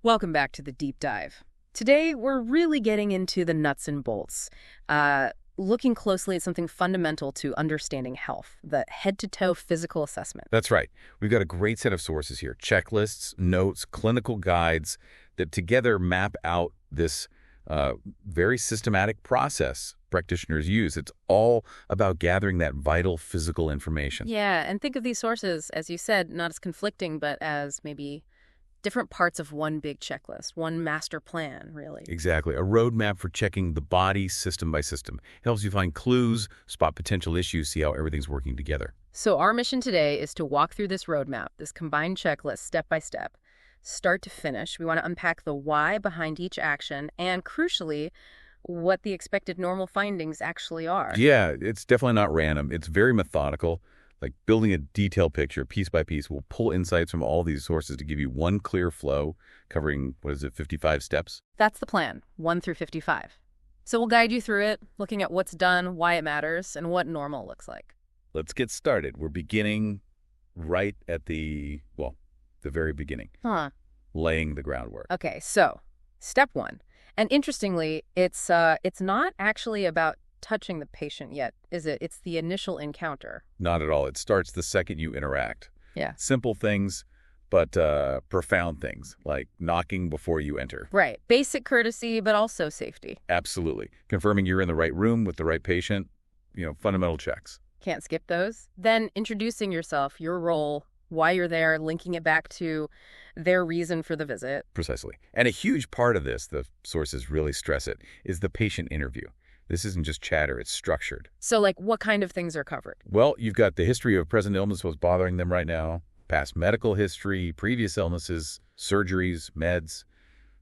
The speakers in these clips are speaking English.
Welcome back to the deep dive. Today, we're really getting into the nuts and bolts, looking closely at something fundamental to understanding health, the head-to-toe physical assessment. That's right. We've got a great set of sources here. Checklists, notes, clinical guides that together map out this very systematic process practitioners use. It's all about gathering that vital physical information. Yeah, and think of these sources, as you said, not as conflicting, but as maybe different parts of one big checklist, one master plan, really. Exactly. A roadmap for checking the body system by system. Helps you find clues, spot potential issues, see how everything's working together. So our mission today is to walk through this roadmap, this combined checklist, step by step, start to finish. We want to unpack the why behind each action and, crucially, what the expected normal findings actually are. Yeah, it's definitely not random. It's very methodical. Like building a detailed picture, piece by piece. We'll pull insights from all these sources to give you one clear flow covering, 55 steps? That's the plan, 1 through 55. So we'll guide you through it, looking at what's done, why it matters, and what normal looks like. Let's get started. We're beginning right at the very beginning. Laying the groundwork. Okay, so step 1. And interestingly, it's not actually about touching the patient yet, is it? It's the initial encounter. Not at all. It starts the second you interact. Yeah. Simple things, but profound things, like knocking before you enter. Right. Basic courtesy, but also safety. Absolutely. Confirming you're in the right room with the right patient, fundamental checks. Can't skip those. Then introducing yourself, your role, why you're there, linking it back to their reason for the visit. Precisely. And a huge part of this, the sources really stress it, is the patient interview. This isn't just chatter, it's structured. So, what kind of things are covered? Well, you've got the history of present illness, what's bothering them right now, past medical history, previous illnesses, surgeries, meds,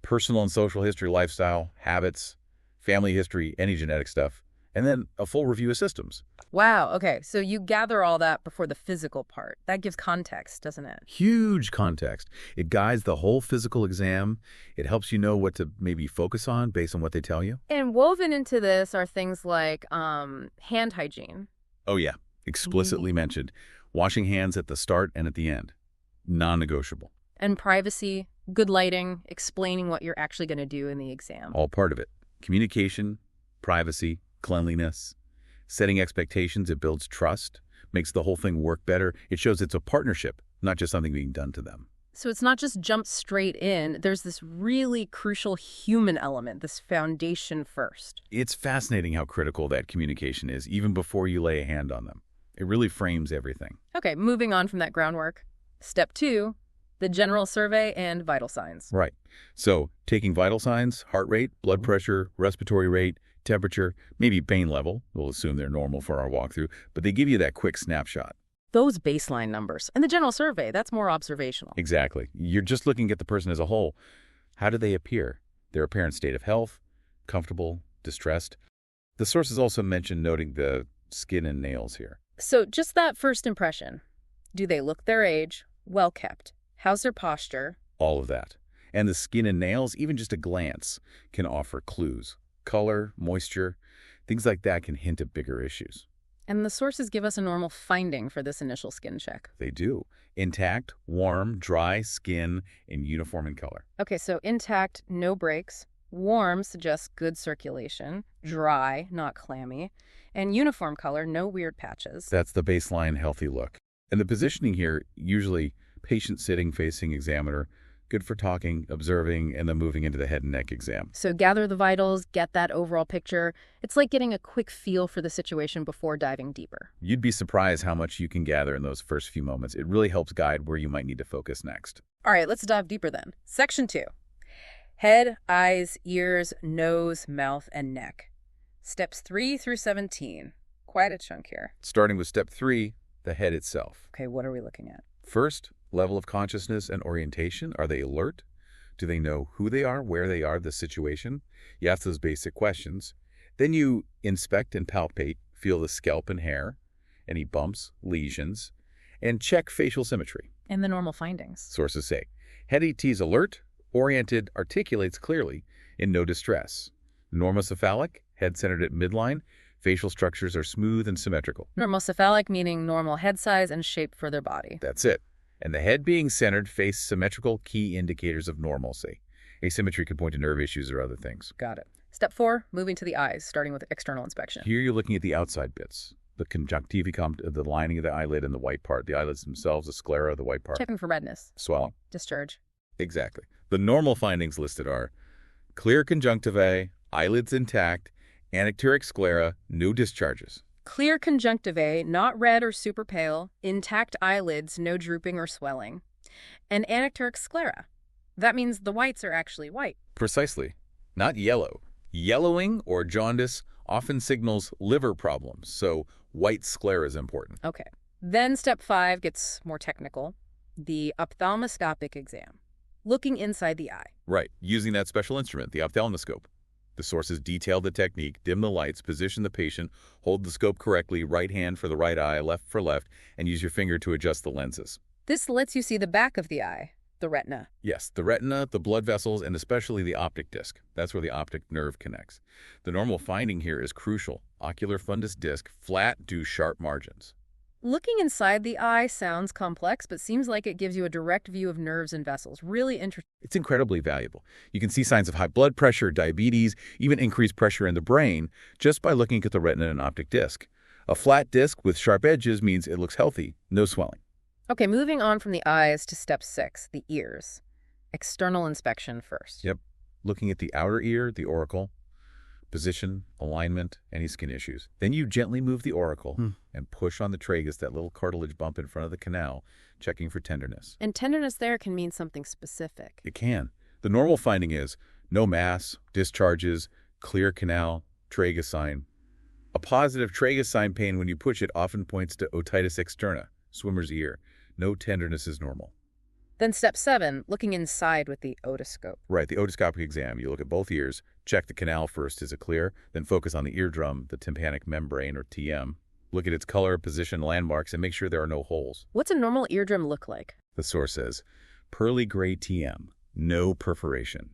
personal and social history, lifestyle, habits, family history, any genetic stuff, and then a full review of systems. Wow, okay. So you gather all that before the physical part. That gives context, doesn't it? Huge context. It guides the whole physical exam. It helps you know what to maybe focus on based on what they tell you. And woven into this are things like hand hygiene. Oh, yeah. Explicitly mentioned. Washing hands at the start and at the end. Non-negotiable. And privacy, good lighting, explaining what you're actually going to do in the exam. All part of it. Communication, privacy, cleanliness. Setting expectations, it builds trust, makes the whole thing work better. It shows it's a partnership, not just something being done to them. So it's not just jump straight in. There's this really crucial human element, this foundation first. It's fascinating how critical that communication is, even before you lay a hand on them. It really frames everything. Okay, moving on from that groundwork. Step 2, the general survey and vital signs. Right. So taking vital signs, heart rate, blood pressure, respiratory rate, temperature, maybe pain level. We'll assume they're normal for our walkthrough, but they give you that quick snapshot. Those baseline numbers. And the general survey, that's more observational. Exactly. You're just looking at the person as a whole. How do they appear? Their apparent state of health, comfortable, distressed. The sources also mention noting the skin and nails here. So just that first impression. Do they look their age? Well kept. How's their posture? All of that. And the skin and nails, even just a glance, can offer clues. Color, moisture, things like that can hint at bigger issues. And the sources give us a normal finding for this initial skin check. They do. Intact, warm, dry skin, and uniform in color. Okay, so intact, no breaks. Warm suggests good circulation. Dry, not clammy. And uniform color, no weird patches. That's the baseline healthy look. And the positioning here, usually patient sitting facing examiner, good for talking, observing, and then moving into the head and neck exam. So gather the vitals, get that overall picture. It's like getting a quick feel for the situation before diving deeper. You'd be surprised how much you can gather in those first few moments. It really helps guide where you might need to focus next. All right, let's dive deeper then. Section 2. Head, eyes, ears, nose, mouth, and neck. Steps 3 through 17. Quite a chunk here. Starting with step 3, the head itself. Okay, what are we looking at? First, level of consciousness and orientation. Are they alert? Do they know who they are, where they are, the situation? You ask those basic questions. Then you inspect and palpate, feel the scalp and hair, any bumps, lesions, and check facial symmetry. And the normal findings. Sources say, head ET is alert, oriented, articulates clearly, in no distress. Normocephalic, head centered at midline, facial structures are smooth and symmetrical. Normocephalic meaning normal head size and shape for their body. That's it. And the head being centered face symmetrical key indicators of normalcy. Asymmetry could point to nerve issues or other things. Got it. Step 4, moving to the eyes, starting with external inspection. Here you're looking at the outside bits, the conjunctiva, the lining of the eyelid and the white part, the eyelids themselves, the sclera, the white part. Checking for redness. Swelling. Discharge. Exactly. The normal findings listed are clear conjunctivae, eyelids intact, anacteric sclera, no discharges. Clear conjunctivae, not red or super pale, intact eyelids, no drooping or swelling. And anacteric sclera. That means the whites are actually white. Precisely. Not yellow. Yellowing or jaundice often signals liver problems, so white sclera is important. Okay. Then step 5 gets more technical. The ophthalmoscopic exam. Looking inside the eye. Right, using that special instrument, the ophthalmoscope. The sources detail the technique, dim the lights, position the patient, hold the scope correctly, right hand for the right eye, left for left, and use your finger to adjust the lenses. This lets you see the back of the eye, the retina. Yes, the retina, the blood vessels, and especially the optic disc. That's where the optic nerve connects. The normal finding here is crucial. Ocular fundus disc, flat, due sharp margins. Looking inside the eye sounds complex, but seems like it gives you a direct view of nerves and vessels. Really interesting. It's incredibly valuable. You can see signs of high blood pressure, diabetes, even increased pressure in the brain just by looking at the retina and optic disc. A flat disc with sharp edges means it looks healthy, no swelling. Okay, moving on from the eyes to step 6, the ears. External inspection first. Yep. Looking at the outer ear, the auricle, position, alignment, any skin issues. Then you gently move the auricle and push on the tragus, that little cartilage bump in front of the canal, checking for tenderness. And tenderness there can mean something specific. It can. The normal finding is no mass, discharges, clear canal, tragus sign. A positive tragus sign pain when you push it often points to otitis externa, swimmer's ear. No tenderness is normal. Then step 7, looking inside with the otoscope. Right, the otoscopic exam. You look at both ears, check the canal first, is it clear? Then focus on the eardrum, the tympanic membrane, or TM. Look at its color, position, landmarks, and make sure there are no holes. What's a normal eardrum look like? The source says, pearly gray TM, no perforation.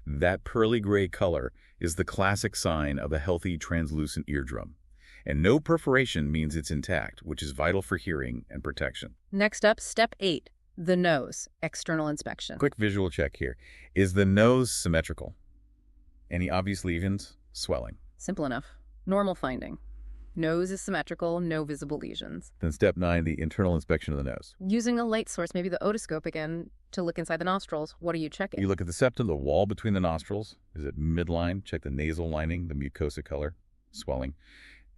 That pearly gray color is the classic sign of a healthy translucent eardrum. And no perforation means it's intact, which is vital for hearing and protection. Next up, step 8, the nose, external inspection. Quick visual check here. Is the nose symmetrical? Any obvious lesions? Swelling. Simple enough. Normal finding. Nose is symmetrical, no visible lesions. Then step 9, the internal inspection of the nose. Using a light source, maybe the otoscope again, to look inside the nostrils. What are you checking? You look at the septum, the wall between the nostrils. Is it midline? Check the nasal lining, the mucosa color, swelling.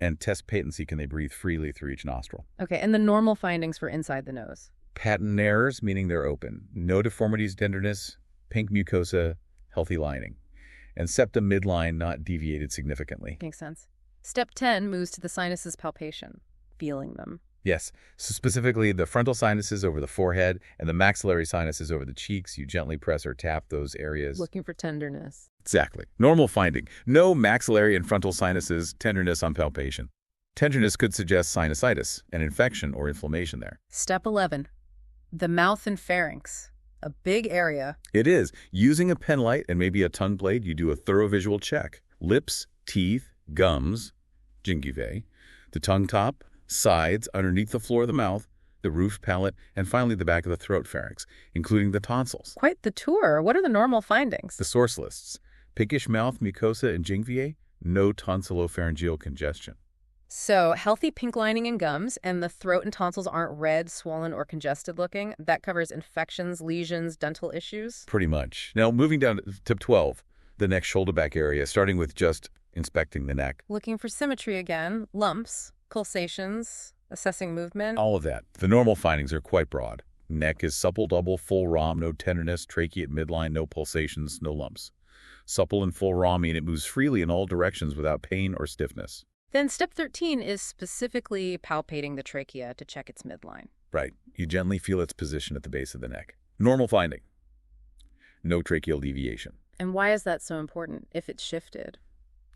And test patency, can they breathe freely through each nostril? Okay, and the normal findings for inside the nose. Patent nares, meaning they're open. No deformities, tenderness, pink mucosa, healthy lining. And septum midline not deviated significantly. Makes sense. Step 10 moves to the sinuses palpation, feeling them. Yes, so specifically the frontal sinuses over the forehead and the maxillary sinuses over the cheeks. You gently press or tap those areas. Looking for tenderness. Exactly. Normal finding. No maxillary and frontal sinuses, tenderness on palpation. Tenderness could suggest sinusitis, an infection or inflammation there. Step 11, the mouth and pharynx, a big area. It is. Using a pen light and maybe a tongue blade, you do a thorough visual check. Lips, teeth, gums, gingivae, the tongue top, sides, underneath the floor of the mouth, the roof palate, and finally the back of the throat pharynx, including the tonsils. Quite the tour. What are the normal findings? The source lists: pinkish mouth, mucosa, and gingivae, no tonsillopharyngeal congestion. So, healthy pink lining and gums, and the throat and tonsils aren't red, swollen, or congested looking. That covers infections, lesions, dental issues. Pretty much. Now, moving down to tip 12, the neck shoulder back area, starting with just inspecting the neck. Looking for symmetry again, lumps, pulsations, assessing movement. All of that. The normal findings are quite broad. Neck is supple, double, full ROM, no tenderness, trachea at midline, no pulsations, no lumps. Supple and full ROM mean it moves freely in all directions without pain or stiffness. Then step 13 is specifically palpating the trachea to check its midline. Right. You gently feel its position at the base of the neck. Normal finding. No tracheal deviation. And why is that so important if it's shifted?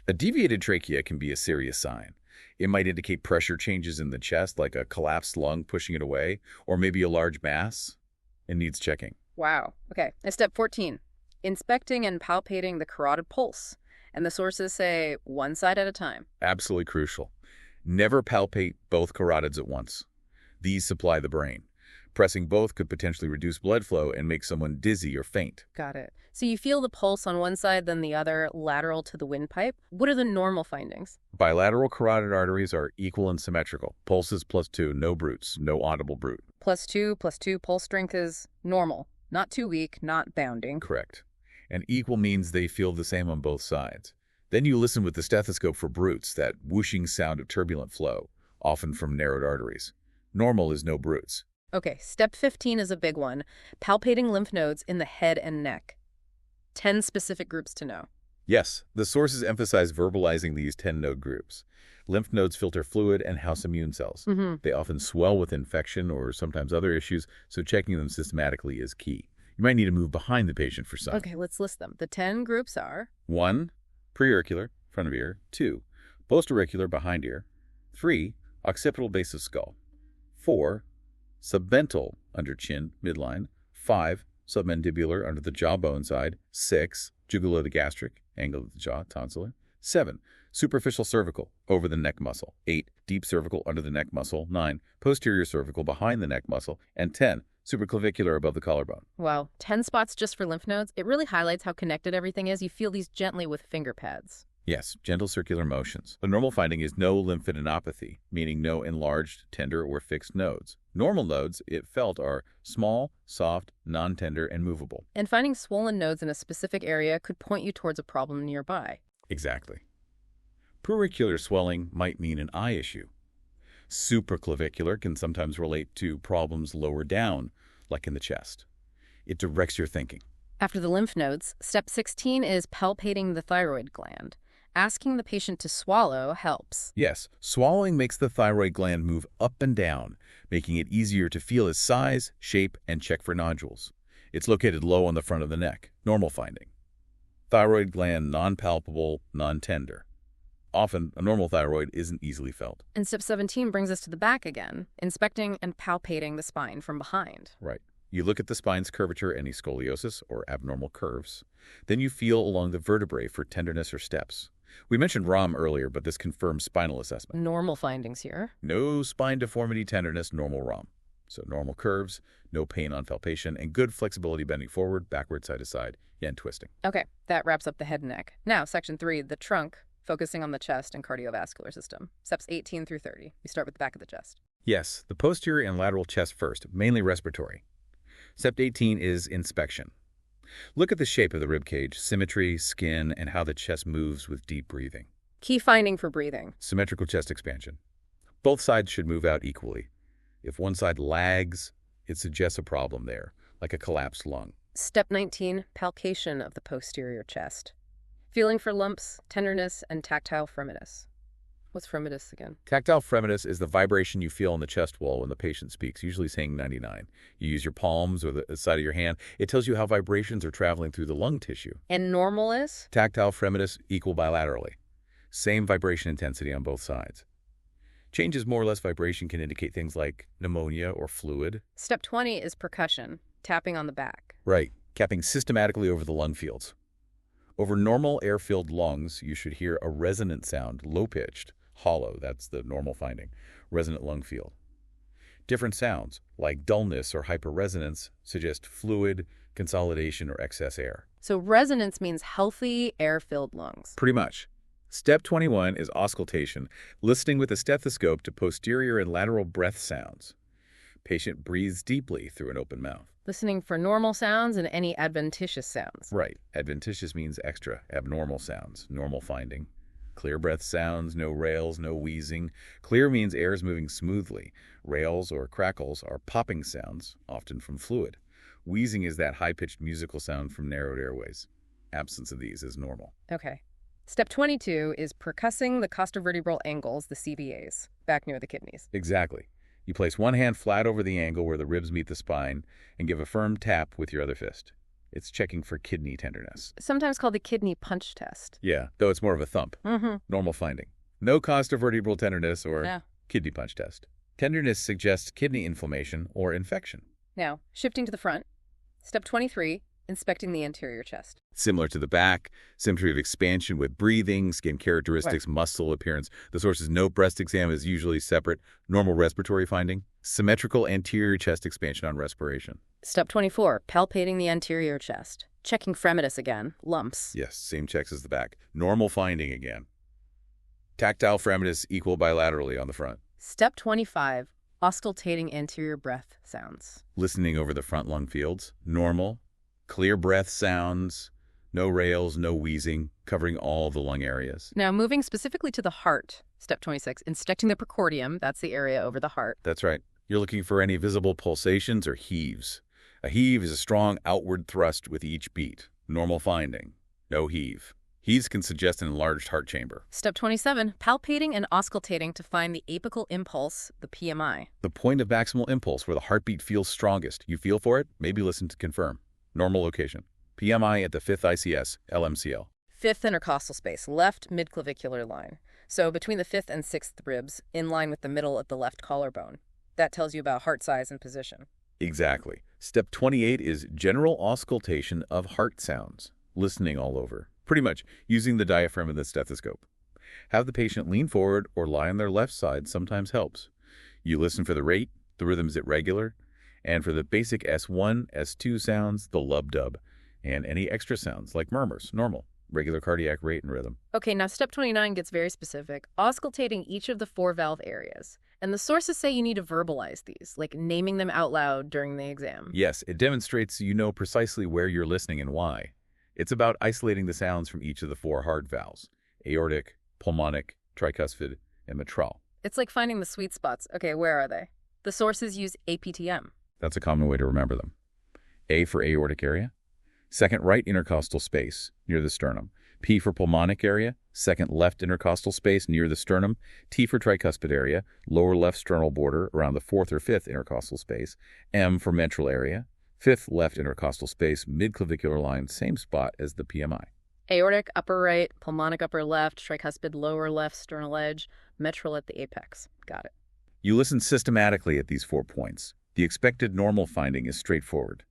A deviated trachea can be a serious sign. It might indicate pressure changes in the chest, like a collapsed lung pushing it away, or maybe a large mass. It needs checking. Wow. Okay. And step 14, inspecting and palpating the carotid pulse. And the sources say one side at a time. Absolutely crucial. Never palpate both carotids at once. These supply the brain. Pressing both could potentially reduce blood flow and make someone dizzy or faint. Got it. So you feel the pulse on one side, then the other, lateral to the windpipe. What are the normal findings? Bilateral carotid arteries are equal and symmetrical. Pulses +2, no brutes, no audible brute. +2, pulse strength is normal. Not too weak, not bounding. Correct. And equal means they feel the same on both sides. Then you listen with the stethoscope for brutes, that whooshing sound of turbulent flow, often from narrowed arteries. Normal is no brutes. Okay, step 15 is a big one. Palpating lymph nodes in the head and neck. 10 specific groups to know. Yes, the sources emphasize verbalizing these 10-node groups. Lymph nodes filter fluid and house immune cells. They often swell with infection or sometimes other issues, so checking them systematically is key. You might need to move behind the patient for some. Okay, let's list them. The 10 groups are 1. Preauricular, front of ear. 2. Postauricular, behind ear. 3. Occipital, base of skull. 4. Submental, under chin, midline. 5. Submandibular, under the jawbone side. 6. Jugulogastric, angle of the jaw, tonsillar. 7. Superficial cervical, over the neck muscle. 8. Deep cervical, under the neck muscle. 9. Posterior cervical, behind the neck muscle. And 10. Supraclavicular, above the collarbone. Wow, 10 spots just for lymph nodes. It really highlights how connected everything is. You feel these gently with finger pads. Yes, gentle circular motions. The normal finding is no lymphadenopathy, meaning no enlarged, tender, or fixed nodes. Normal nodes, it felt, are small, soft, non-tender, and movable. And finding swollen nodes in a specific area could point you towards a problem nearby. Exactly. Preauricular swelling might mean an eye issue. Supraclavicular can sometimes relate to problems lower down, like in the chest. It directs your thinking. After the lymph nodes, step 16 is palpating the thyroid gland. Asking the patient to swallow helps. Yes, swallowing makes the thyroid gland move up and down, making it easier to feel its size, shape, and check for nodules. It's located low on the front of the neck. Normal finding. Thyroid gland non-palpable, non-tender. Often, a normal thyroid isn't easily felt. And step 17 brings us to the back again, inspecting and palpating the spine from behind. Right. You look at the spine's curvature, any scoliosis or abnormal curves. Then you feel along the vertebrae for tenderness or steps. We mentioned ROM earlier, but this confirms spinal assessment. Normal findings here. No spine deformity, tenderness, normal ROM. So normal curves, no pain on palpation, and good flexibility bending forward, backward, side to side, and twisting. Okay, that wraps up the head and neck. Now, section 3, the trunk, focusing on the chest and cardiovascular system. Steps 18 through 30. We start with the back of the chest. Yes, the posterior and lateral chest first, mainly respiratory. Step 18 is inspection. Look at the shape of the rib cage, symmetry, skin, and how the chest moves with deep breathing. Key finding for breathing. Symmetrical chest expansion. Both sides should move out equally. If one side lags, it suggests a problem there, like a collapsed lung. Step 19, palpation of the posterior chest. Feeling for lumps, tenderness, and tactile fremitus. What's fremitus again? Tactile fremitus is the vibration you feel on the chest wall when the patient speaks, usually saying 99. You use your palms or the side of your hand. It tells you how vibrations are traveling through the lung tissue. And normal is? Tactile fremitus equal bilaterally. Same vibration intensity on both sides. Changes more or less vibration can indicate things like pneumonia or fluid. Step 20 is percussion, tapping on the back. Right, capping systematically over the lung fields. Over normal air-filled lungs, you should hear a resonant sound, low-pitched, hollow, that's the normal finding, resonant lung field. Different sounds, like dullness or hyperresonance, suggest fluid, consolidation, or excess air. So resonance means healthy, air-filled lungs. Pretty much. Step 21 is auscultation, listening with a stethoscope to posterior and lateral breath sounds. Patient breathes deeply through an open mouth. Listening for normal sounds and any adventitious sounds. Right. Adventitious means extra. Abnormal sounds. Normal finding. Clear breath sounds, no rails, no wheezing. Clear means air is moving smoothly. Rails or crackles are popping sounds, often from fluid. Wheezing is that high-pitched musical sound from narrowed airways. Absence of these is normal. Okay. Step 22 is percussing the costovertebral angles, the CVAs, back near the kidneys. Exactly. You place one hand flat over the angle where the ribs meet the spine and give a firm tap with your other fist. It's checking for kidney tenderness. Sometimes called the kidney punch test. Yeah, though it's more of a thump. Normal finding. No costovertebral tenderness or Yeah. kidney punch test. Tenderness suggests kidney inflammation or infection. Now, shifting to the front. Step 23, Inspecting the anterior chest. Similar to the back, symmetry of expansion with breathing, skin Right. characteristics, muscle appearance. The source's no breast exam is usually separate. Normal respiratory finding. Symmetrical anterior chest expansion on respiration. Step 24, palpating the anterior chest. Checking fremitus again, lumps. Yes, same checks as the back. Normal finding again. Tactile fremitus equal bilaterally on the front. Step 25, auscultating anterior breath sounds. Listening over the front lung fields. Normal. Clear breath sounds. No rales, no wheezing, covering all the lung areas. Now, moving specifically to the heart. Step 26, inspecting the precordium. That's the area over the heart. That's right. You're looking for any visible pulsations or heaves. A heave is a strong outward thrust with each beat. Normal finding. No heave. Heaves can suggest an enlarged heart chamber. Step 27, palpating and auscultating to find the apical impulse, the PMI. The point of maximal impulse where the heartbeat feels strongest. You feel for it? Maybe listen to confirm. Normal location. PMI at the 5th ICS, LMCL. Fifth intercostal space, left midclavicular line. So between the fifth and sixth ribs, in line with the middle of the left collarbone. That tells you about heart size and position. Exactly. Step 28 is general auscultation of heart sounds. Listening all over. Pretty much using the diaphragm and the stethoscope. Have the patient lean forward or lie on their left side sometimes helps. You listen for the rate, the rhythm is irregular, and for the basic S1, S2 sounds, the lub-dub, and any extra sounds like murmurs, normal, regular cardiac rate and rhythm. Okay, now step 29 gets very specific, auscultating each of the 4 valve areas. And the sources say you need to verbalize these, like naming them out loud during the exam. Yes, it demonstrates you know precisely where you're listening and why. It's about isolating the sounds from each of the 4 heart valves, aortic, pulmonic, tricuspid, and mitral. It's like finding the sweet spots. Okay, where are they? The sources use APTM. That's a common way to remember them. A for aortic area, second right intercostal space near the sternum. P for pulmonic area, second left intercostal space near the sternum. T for tricuspid area, lower left sternal border around the 4th or 5th intercostal space. M for mitral area, 5th left intercostal space, midclavicular line, same spot as the PMI. Aortic, upper right, pulmonic, upper left, tricuspid, lower left, sternal edge, mitral at the apex. Got it. You listen systematically at these 4 points. The expected normal finding is straightforward.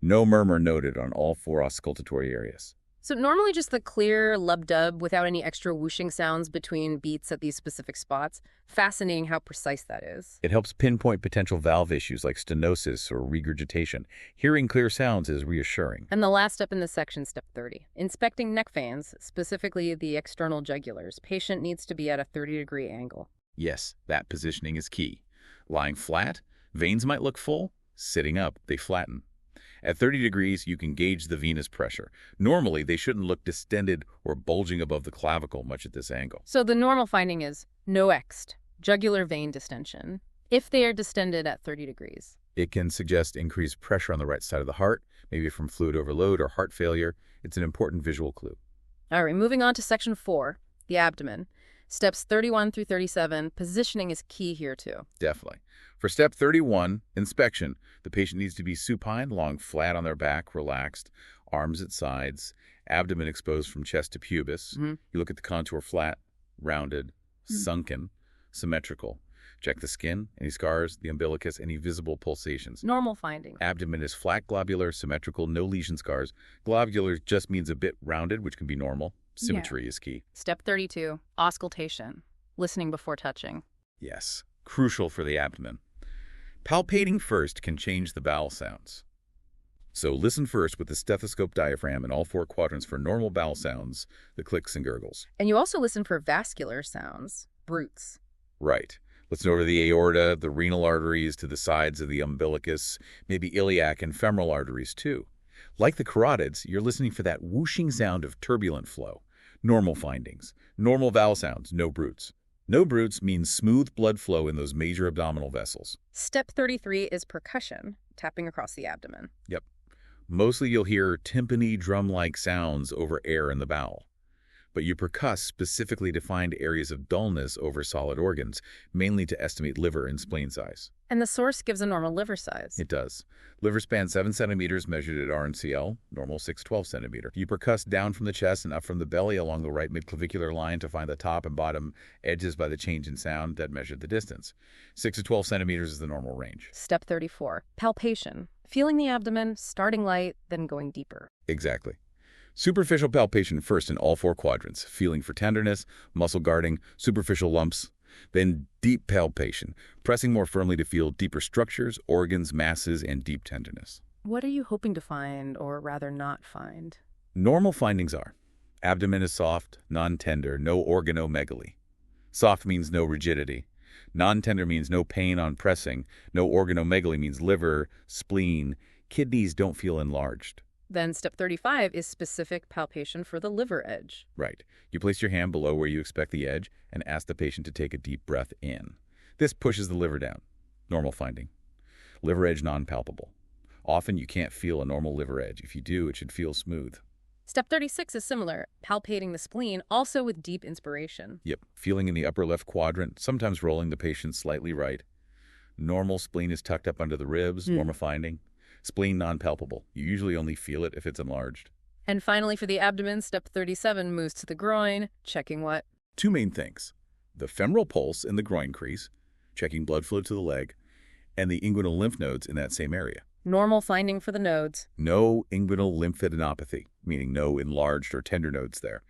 No murmur noted on all 4 auscultatory areas. So normally just the clear lub-dub without any extra whooshing sounds between beats at these specific spots. Fascinating how precise that is. It helps pinpoint potential valve issues like stenosis or regurgitation. Hearing clear sounds is reassuring. And the last step in this section, step 30. Inspecting neck veins, specifically the external jugulars. Patient needs to be at a 30-degree angle. Yes, that positioning is key. Lying flat, veins might look full. Sitting up, they flatten. At 30 degrees, you can gauge the venous pressure. Normally, they shouldn't look distended or bulging above the clavicle much at this angle. So the normal finding is no ext, jugular vein distension, if they are distended at 30 degrees. It can suggest increased pressure on the right side of the heart, maybe from fluid overload or heart failure. It's an important visual clue. All right, moving on to section 4, the abdomen. Steps 31 through 37, positioning is key here too. Definitely. For step 31, inspection, the patient needs to be supine, lying flat on their back, relaxed, arms at sides, abdomen exposed from chest to pubis. You look at the contour flat, rounded, sunken, symmetrical. Check the skin, any scars, the umbilicus, any visible pulsations. Normal finding. Abdomen is flat globular, symmetrical, no lesion scars. Globular just means a bit rounded, which can be normal. Symmetry is key. Step 32, auscultation, listening before touching. Yes, crucial for the abdomen. Palpating first can change the bowel sounds. So listen first with the stethoscope diaphragm in all 4 quadrants for normal bowel sounds, the clicks and gurgles. And you also listen for vascular sounds, brutes. Right. Listen over the aorta, the renal arteries to the sides of the umbilicus, maybe iliac and femoral arteries too. Like the carotids, you're listening for that whooshing sound of turbulent flow. Normal findings. Normal vowel sounds, no brutes. No brutes means smooth blood flow in those major abdominal vessels. Step 33 is percussion, tapping across the abdomen. Yep. Mostly you'll hear timpani drum-like sounds over air in the bowel. but you percuss specifically to find areas of dullness over solid organs, mainly to estimate liver and spleen size. And the source gives a normal liver size. It does. Liver span 7 centimeters measured at RNCL, normal 6-12 centimeter. You percuss down from the chest and up from the belly along the right midclavicular line to find the top and bottom edges by the change in sound that measured the distance. 6 to 12 centimeters is the normal range. Step 34, palpation. Feeling the abdomen, starting light, then going deeper. Exactly. Superficial palpation first in all 4 quadrants, feeling for tenderness, muscle guarding, superficial lumps. Then deep palpation, pressing more firmly to feel deeper structures, organs, masses, and deep tenderness. What are you hoping to find, or rather not find? Normal findings are: abdomen is soft, non-tender, no organomegaly. Soft means no rigidity. Non-tender means no pain on pressing. No organomegaly means liver, spleen, kidneys don't feel enlarged. Then step 35 is specific palpation for the liver edge. Right. You place your hand below where you expect the edge and ask the patient to take a deep breath in. This pushes the liver down. Normal finding. Liver edge non-palpable. Often you can't feel a normal liver edge. If you do, it should feel smooth. Step 36 is similar, palpating the spleen, also with deep inspiration. Yep. Feeling in the upper left quadrant, sometimes rolling the patient slightly right. Normal spleen is tucked up under the ribs, normal finding. Spleen non-palpable. You usually only feel it if it's enlarged. And finally, for the abdomen, step 37 moves to the groin, checking what? 2 main things: the femoral pulse in the groin crease, checking blood flow to the leg, and the inguinal lymph nodes in that same area. Normal finding for the nodes. No inguinal lymphadenopathy, meaning no enlarged or tender nodes there.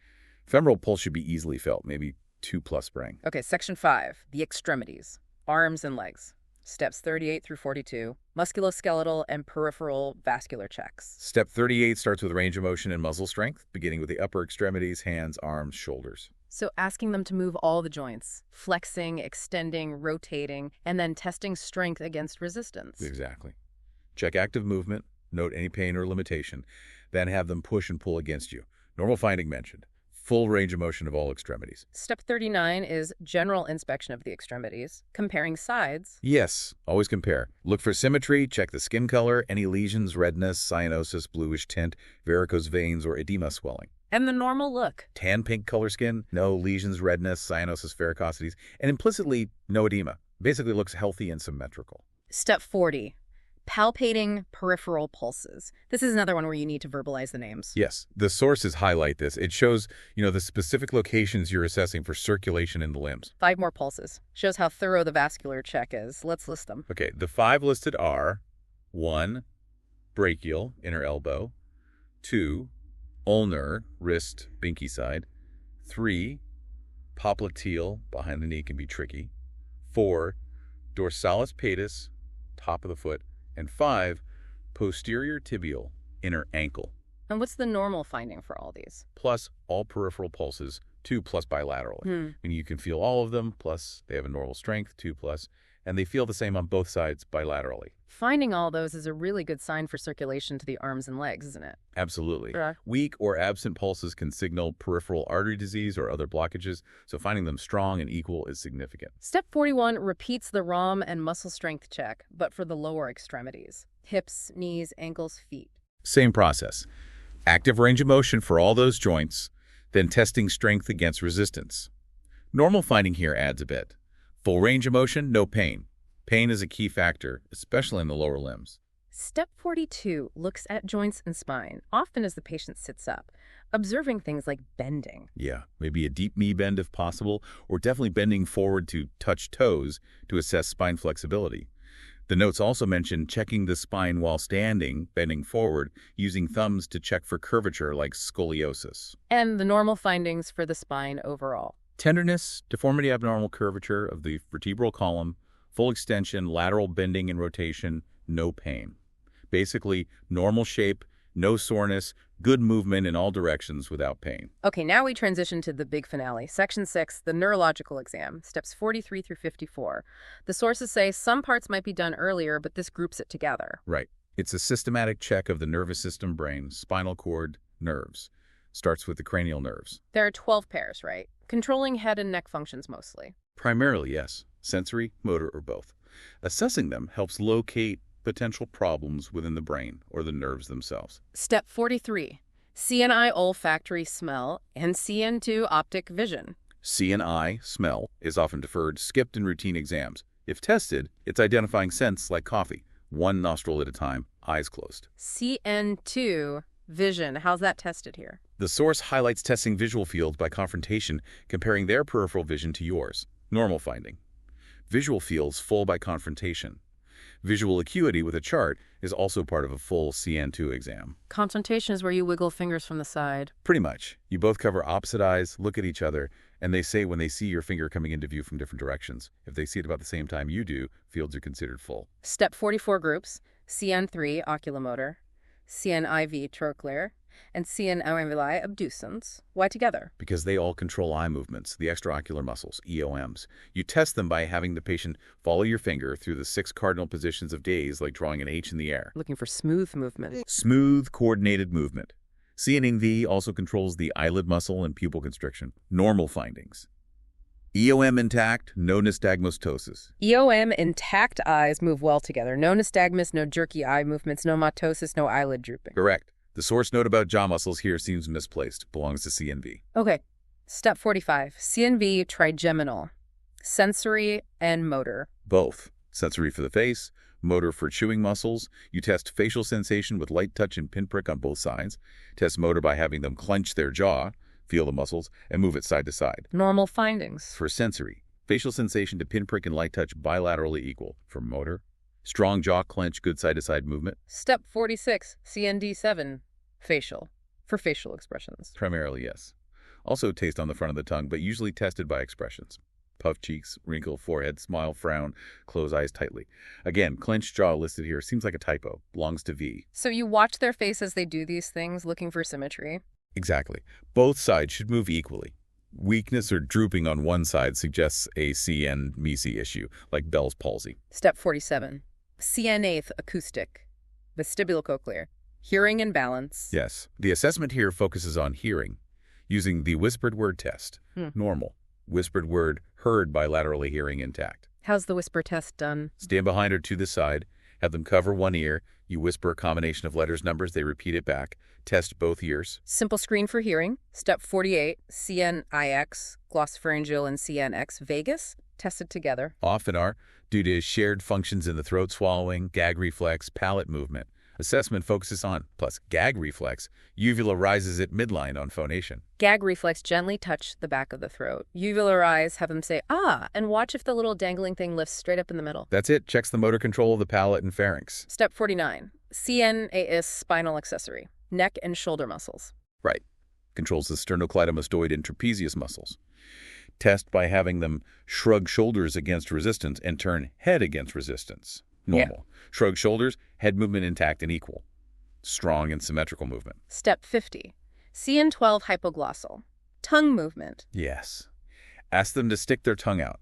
Femoral pulse should be easily felt, maybe 2+ Brang. Okay, section 5, the extremities, arms and legs. Steps 38 through 42, musculoskeletal and peripheral vascular checks. Step 38 starts with range of motion and muscle strength, beginning with the upper extremities, hands, arms, shoulders. So asking them to move all the joints, flexing, extending, rotating, and then testing strength against resistance. Exactly. Check active movement, note any pain or limitation, then have them push and pull against you. Normal finding mentioned. Full range of motion of all extremities. Step 39 is general inspection of the extremities, comparing sides. Yes, always compare. Look for symmetry, check the skin color, any lesions, redness, cyanosis, bluish tint, varicose veins, or edema swelling. And the normal look. Tan pink color skin, no lesions, redness, cyanosis, varicosities, and implicitly no edema. Basically looks healthy and symmetrical. Step 40. Palpating peripheral pulses. This is another one where you need to verbalize the names. Yes, the sources highlight this. It shows, the specific locations you're assessing for circulation in the limbs. 5 more pulses. Shows how thorough the vascular check is. Let's list them. Okay, the 5 listed are 1. Brachial, inner elbow. 2. Ulnar, wrist, binky side. 3. Popliteal, behind the knee can be tricky. 4. Dorsalis pedis, top of the foot. And 5, posterior tibial, inner ankle. And what's the normal finding for all these? Plus all peripheral pulses, 2+ bilaterally. Meaning you can feel all of them, plus they have a normal strength, 2+, and they feel the same on both sides bilaterally. Finding all those is a really good sign for circulation to the arms and legs, isn't it? Absolutely. Yeah. Weak or absent pulses can signal peripheral artery disease or other blockages, so finding them strong and equal is significant. Step 41 repeats the ROM and muscle strength check, but for the lower extremities. Hips, knees, ankles, feet. Same process. Active range of motion for all those joints, then testing strength against resistance. Normal finding here adds a bit. Full range of motion, no pain. Pain is a key factor, especially in the lower limbs. Step 42 looks at joints and spine, often as the patient sits up, observing things like bending. Yeah, maybe a deep knee bend if possible, or definitely bending forward to touch toes to assess spine flexibility. The notes also mention checking the spine while standing, bending forward, using thumbs to check for curvature like scoliosis. And the normal findings for the spine overall. Tenderness, deformity abnormal curvature of the vertebral column, full extension, lateral bending and rotation, no pain. Basically, normal shape, no soreness, good movement in all directions without pain. Okay, now we transition to the big finale. Section 6, the neurological exam, steps 43 through 54. The sources say some parts might be done earlier, but this groups it together. Right. It's a systematic check of the nervous system, brain, spinal cord, nerves. Starts with the cranial nerves. There are 12 pairs, right? Controlling head and neck functions mostly. Primarily, yes. Sensory, motor, or both. Assessing them helps locate potential problems within the brain or the nerves themselves. Step 43, CNI olfactory smell, and CN2 optic vision. CNI, smell, is often deferred, skipped in routine exams. If tested, it's identifying scents like coffee, one nostril at a time, eyes closed. CN2 vision, how's that tested here? The source highlights testing visual fields by confrontation, comparing their peripheral vision to yours. Normal finding. Visual fields full by confrontation. Visual acuity with a chart is also part of a full CN2 exam. Confrontation is where you wiggle fingers from the side. Pretty much. You both cover opposite eyes, look at each other, and they say when they see your finger coming into view from different directions. If they see it about the same time you do, fields are considered full. Step 44 groups, CN3 oculomotor, CNIV trochlear, and CNIV abducens. Why together? Because they all control eye movements, the extraocular muscles, EOMs. You test them by having the patient follow your finger through the 6 cardinal positions of gaze, like drawing an H in the air. Looking for smooth movement. Smooth, coordinated movement. CNV also controls the eyelid muscle and pupil constriction. Normal findings. EOM intact, no nystagmostosis. EOM intact eyes move well together. No nystagmus, no jerky eye movements, no mitosis, no eyelid drooping. Correct. The source note about jaw muscles here seems misplaced. Belongs to CNV. Okay. Step 45. CNV trigeminal. Sensory and motor. Both. Sensory for the face, motor for chewing muscles. You test facial sensation with light touch and pinprick on both sides. Test motor by having them clench their jaw, feel the muscles, and move it side to side. Normal findings. For sensory, facial sensation to pinprick and light touch bilaterally equal. For motor, strong jaw clench, good side-to-side movement. Step 46. CND7. Facial. For facial expressions. Primarily, yes. Also taste on the front of the tongue, but usually tested by expressions. Puff cheeks, wrinkle, forehead, smile, frown, close eyes tightly. Again, clenched jaw listed here seems like a typo. Belongs to V. So you watch their face as they do these things, looking for symmetry? Exactly. Both sides should move equally. Weakness or drooping on one side suggests a CN-MEC issue, like Bell's palsy. Step 47. CN8 acoustic. Vestibulocochlear. Hearing and balance. Yes. The assessment here focuses on hearing, using the whispered word test. Normal. Whispered word heard bilaterally, hearing intact. How's the whisper test done? Stand behind or to the side. Have them cover one ear. You whisper a combination of letters, numbers. They repeat it back. Test both ears. Simple screen for hearing. Step 48. CNIX, glossopharyngeal, and CNX vagus. Tested together. Often are due to shared functions in the throat, swallowing, gag reflex, palate movement. Assessment focuses on, plus gag reflex, uvula rises at midline on phonation. Gag reflex, gently touch the back of the throat. Uvular eyes, have them say, ah, and watch if the little dangling thing lifts straight up in the middle. That's it. Checks the motor control of the palate and pharynx. Step 49. CNAS spinal accessory. Neck and shoulder muscles. Right. Controls the sternocleidomastoid and trapezius muscles. Test by having them shrug shoulders against resistance and turn head against resistance. Normal. Shrug shoulders, head movement intact and equal. Strong and symmetrical movement. Step 50. CN12 hypoglossal. Tongue movement. Yes. Ask them to stick their tongue out.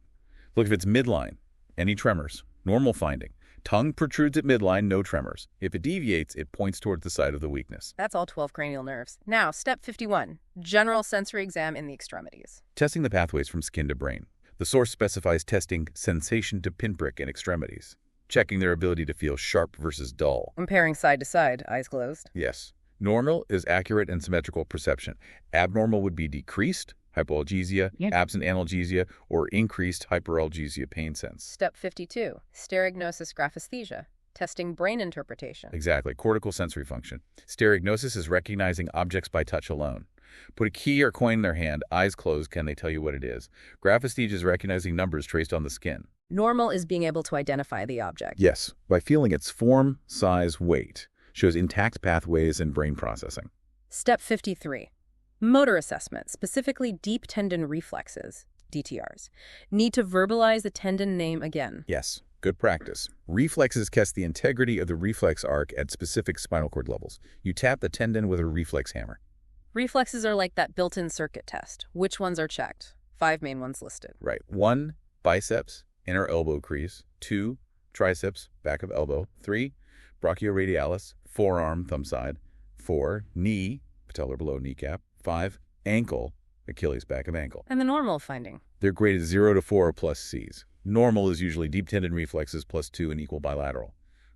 Look if it's midline. Any tremors. Normal finding. Tongue protrudes at midline, no tremors. If it deviates, it points towards the side of the weakness. That's all 12 cranial nerves. Now, step 51. General sensory exam in the extremities. Testing the pathways from skin to brain. The source specifies testing sensation to pinprick in extremities. Checking their ability to feel sharp versus dull. Comparing side to side, eyes closed. Yes. Normal is accurate and symmetrical perception. Abnormal would be decreased, hypoalgesia, absent analgesia, or increased hyperalgesia pain sense. Step 52. Stereognosis graphesthesia. Testing brain interpretation. Exactly. Cortical sensory function. Stereognosis is recognizing objects by touch alone. Put a key or coin in their hand, eyes closed, can they tell you what it is? Graphesthesia is recognizing numbers traced on the skin. Normal is being able to identify the object. Yes, by feeling its form, size, weight. Shows intact pathways and brain processing. Step 53. Motor assessment, specifically deep tendon reflexes, DTRs. Need to verbalize the tendon name again. Yes, good practice. Reflexes test the integrity of the reflex arc at specific spinal cord levels. You tap the tendon with a reflex hammer. Reflexes are like that built-in circuit test. Which ones are checked? 5 main ones listed. Right. 1, biceps, inner elbow crease. 2, triceps, back of elbow. 3, brachioradialis, forearm, thumb side. 4, knee, patellar below kneecap. 5, ankle, Achilles, back of ankle. And the normal finding? They're graded 0 to 4 plus Cs. Normal is usually deep tendon reflexes plus 2 and equal bilateral.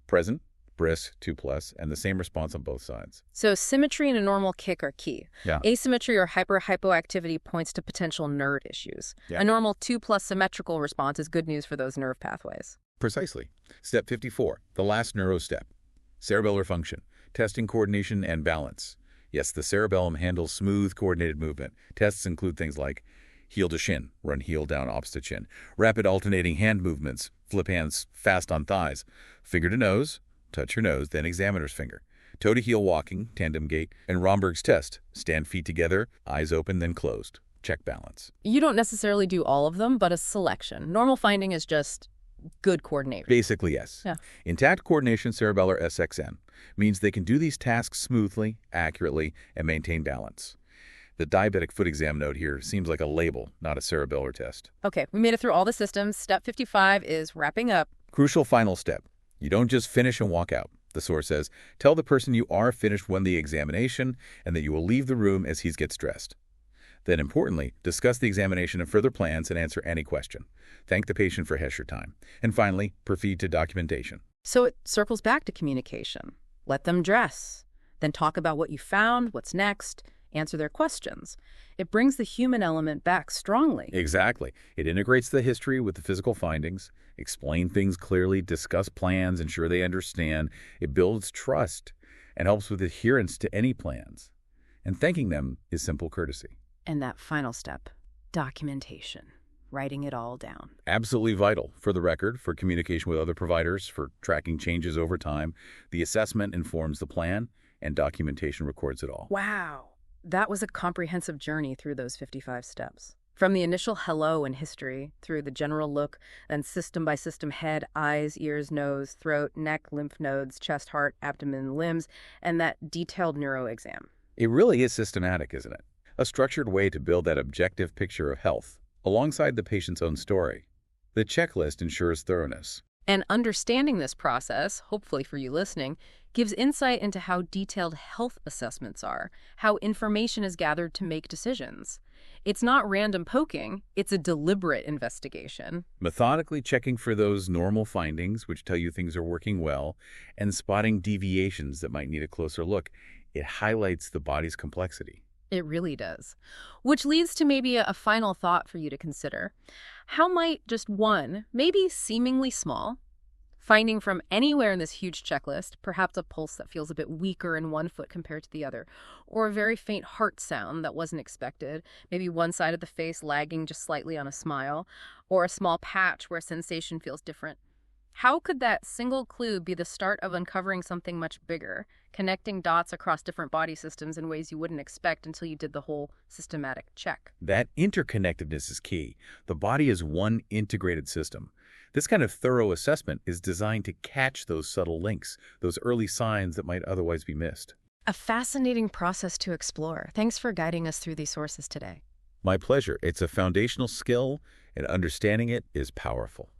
Present, brisk, 2+, and the same response on both sides. So symmetry and a normal kick are key. Yeah. Asymmetry or hyperhypoactivity points to potential nerve issues. Yeah. A normal 2+ symmetrical response is good news for those nerve pathways. Precisely. Step 54, the last neuro step. Cerebellar function, testing coordination and balance. Yes, the cerebellum handles smooth, coordinated movement. Tests include things like heel to shin, run heel down opposite shin, rapid alternating hand movements, flip hands fast on thighs, finger to nose, touch your nose, then examiner's finger, toe to heel walking, tandem gait, and Romberg's test, stand feet together, eyes open, then closed. Check balance. You don't necessarily do all of them, but a selection. Normal finding is just good coordination. Basically, yes. Yeah. Intact coordination cerebellar SXN means they can do these tasks smoothly, accurately, and maintain balance. The diabetic foot exam note here seems like a label, not a cerebellar test. Okay, we made it through all the systems. Step 55 is wrapping up. Crucial final step. You don't just finish and walk out. The source says, tell the person you are finished when the examination and that you will leave the room as he gets dressed. Then importantly, discuss the examination and further plans and answer any question. Thank the patient for Hesher time. And finally, proceed to documentation. So it circles back to communication. Let them dress. Then talk about what you found, what's next, answer their questions. It brings the human element back strongly. Exactly. It integrates the history with the physical findings, explain things clearly, discuss plans, ensure they understand. It builds trust and helps with adherence to any plans. And thanking them is simple courtesy. And that final step, documentation, writing it all down. Absolutely vital. For the record, for communication with other providers, for tracking changes over time, the assessment informs the plan and documentation records it all. Wow. That was a comprehensive journey through those 55 steps. From the initial hello and history, through the general look, then system by system head, eyes, ears, nose, throat, neck, lymph nodes, chest, heart, abdomen, limbs, and that detailed neuro exam. It really is systematic, isn't it? A structured way to build that objective picture of health, alongside the patient's own story. The checklist ensures thoroughness. And understanding this process, hopefully for you listening, gives insight into how detailed health assessments are, how information is gathered to make decisions. It's not random poking, it's a deliberate investigation. Methodically checking for those normal findings, which tell you things are working well, and spotting deviations that might need a closer look. It highlights the body's complexity. It really does. Which leads to maybe a final thought for you to consider. How might just one, maybe seemingly small, finding from anywhere in this huge checklist, perhaps a pulse that feels a bit weaker in one foot compared to the other, or a very faint heart sound that wasn't expected, maybe one side of the face lagging just slightly on a smile, or a small patch where sensation feels different. How could that single clue be the start of uncovering something much bigger, connecting dots across different body systems in ways you wouldn't expect until you did the whole systematic check? That interconnectedness is key. The body is one integrated system. This kind of thorough assessment is designed to catch those subtle links, those early signs that might otherwise be missed. A fascinating process to explore. Thanks for guiding us through these sources today. My pleasure. It's a foundational skill, and understanding it is powerful.